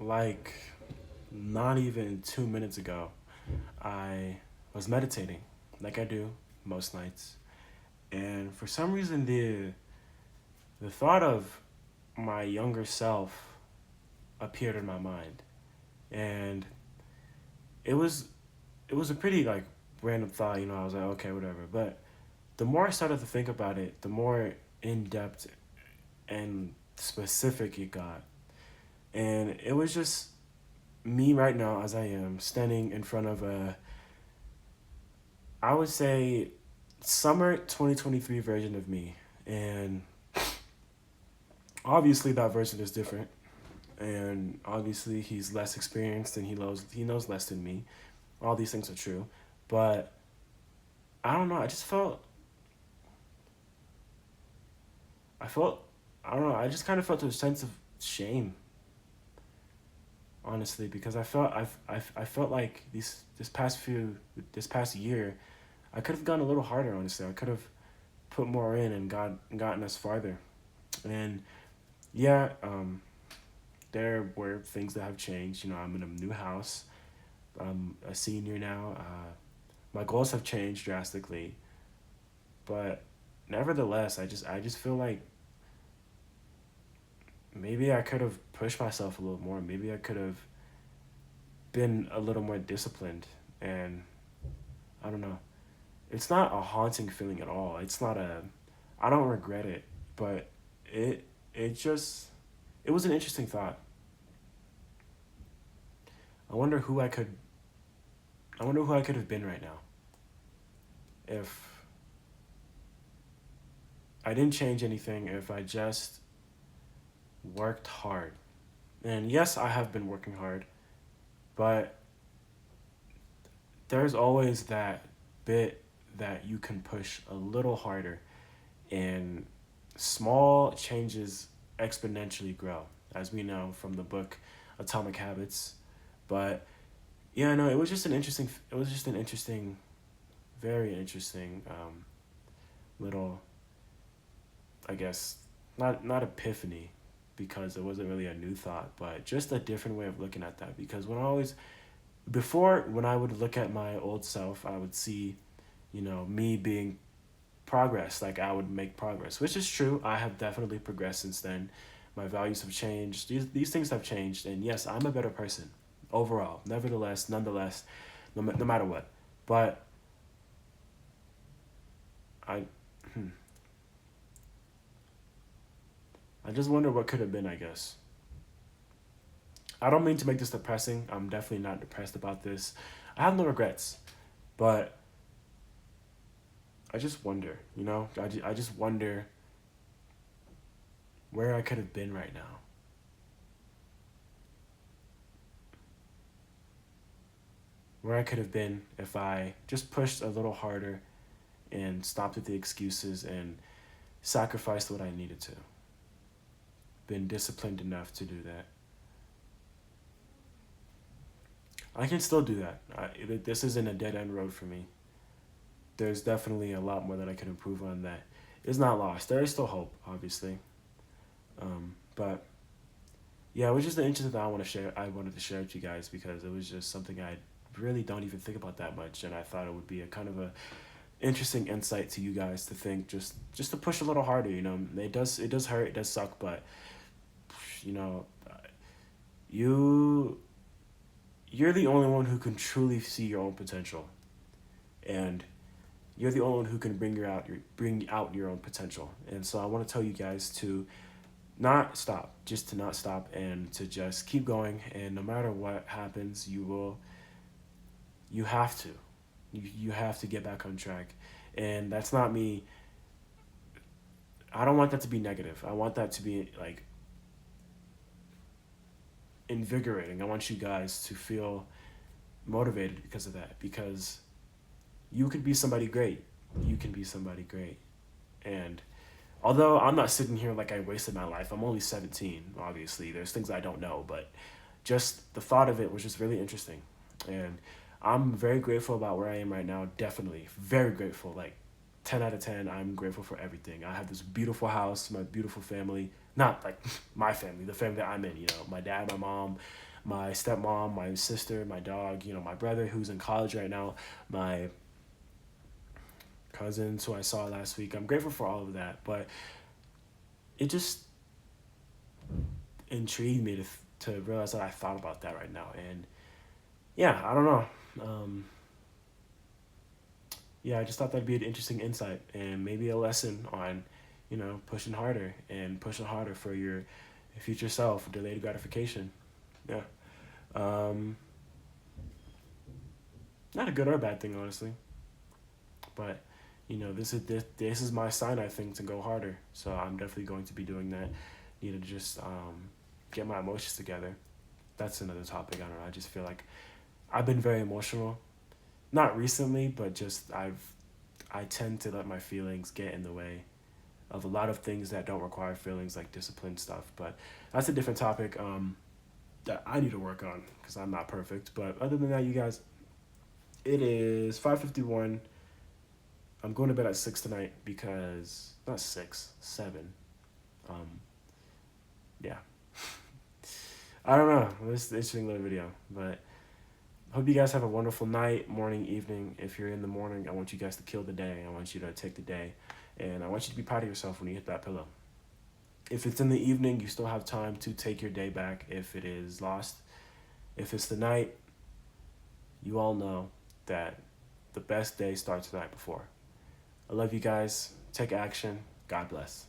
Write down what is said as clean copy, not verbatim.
Like, not even 2 minutes ago, I was meditating, like I do most nights. And for some reason, the thought of my younger self appeared in my mind. And it was it was a pretty like random thought, I was like, okay, whatever. But the more I started to think about it, the more in depth and specific it got. And it was just me right now as I am standing in front of I would say summer 2023 version of me. And obviously that version is different. And obviously he's less experienced and he knows less than me. All these things are true. But I don't know, I felt I don't know, I just kind of felt a sense of shame, honestly, because I felt like this past year I could have gone a little harder, honestly. I could have put more in and gotten us farther. And yeah, there were things that have changed. I'm in a new house. I'm a senior now. My goals have changed drastically, but nevertheless, I just feel like maybe I could have pushed myself a little more. Maybe I could have been a little more disciplined. And I don't know. It's not a haunting feeling at all. It's not a. I don't regret it, but it it just it was an interesting thought. I wonder who I could. I wonder who I could have been right now if I didn't change anything. If I just worked hard. And yes, I have been working hard, but there's always that bit that you can push a little harder, and small changes exponentially grow, as we know from the book Atomic Habits. But yeah, no, it was just an interesting, very interesting little, I guess, not epiphany, because it wasn't really a new thought, but just a different way of looking at that. Because when I would look at my old self, I would see, me being progress. Like I would make progress, which is true. I have definitely progressed since then. My values have changed. These things have changed, and yes, I'm a better person overall. Nevertheless, nonetheless, no matter what. But I, hmm, I just wonder what could have been. I guess I don't mean to make this depressing. I'm definitely not depressed about this. I have no regrets, but I just wonder. I just wonder where I could have been right now. Where I could have been if I just pushed a little harder and stopped at the excuses and sacrificed what I needed to. Been disciplined enough to do that. I can still do that. This isn't a dead end road for me. There's definitely a lot more that I can improve on that is not lost. There is still hope, obviously. But yeah, it was just an interesting thing I wanted to share with you guys, because it was just something I really don't even think about that much, and I thought it would be a kind of a interesting insight to you guys to think, just to push a little harder. It does hurt, it does suck, but you know you you're the only one who can truly see your own potential, and you're the only one who can bring out your own potential. And so I want to tell you guys to not stop, just to not stop, and to just keep going. And no matter what happens, you have to you have to get back on track. And that's not me. I don't want that to be negative. I want that to be like invigorating. I want you guys to feel motivated because of that, because you could be somebody great. You can be somebody great. And although I'm not sitting here like I wasted my life, I'm only 17, obviously. There's things I don't know, but just the thought of it was just really interesting. And I'm very grateful about where I am right now, definitely. Very grateful. Like 10 out of 10, I'm grateful for everything. I have this beautiful house, my beautiful family. Not like my family, the family that I'm in, my dad, my mom, my stepmom, my sister, my dog, my brother who's in college right now, my cousins who I saw last week. I'm grateful for all of that, but it just intrigued me to realize that I thought about that right now. And yeah, I don't know. Um, yeah, I just thought that'd be an interesting insight and maybe a lesson on, pushing harder for your future self, delayed gratification. Yeah. Um, Not a good or a bad thing, honestly, but this is my sign, I think, to go harder. So I'm definitely going to be doing that. Need to just get my emotions together. That's another topic. I don't know. I just feel like I've been very emotional, not recently, but just I tend to let my feelings get in the way of a lot of things that don't require feelings, like discipline stuff. But that's a different topic that I need to work on because I'm not perfect. But other than that, you guys, it is 5:51. I'm going to bed at 6 tonight because not 6, 7. Um, yeah. I don't know. This is an interesting little video, but hope you guys have a wonderful night, morning, evening. If you're in the morning, I want you guys to kill the day. I want you to take the day, and I want you to be proud of yourself when you hit that pillow. If it's in the evening, you still have time to take your day back if it is lost. If it's the night, you all know that the best day starts the night before. I love you guys. Take action. God bless.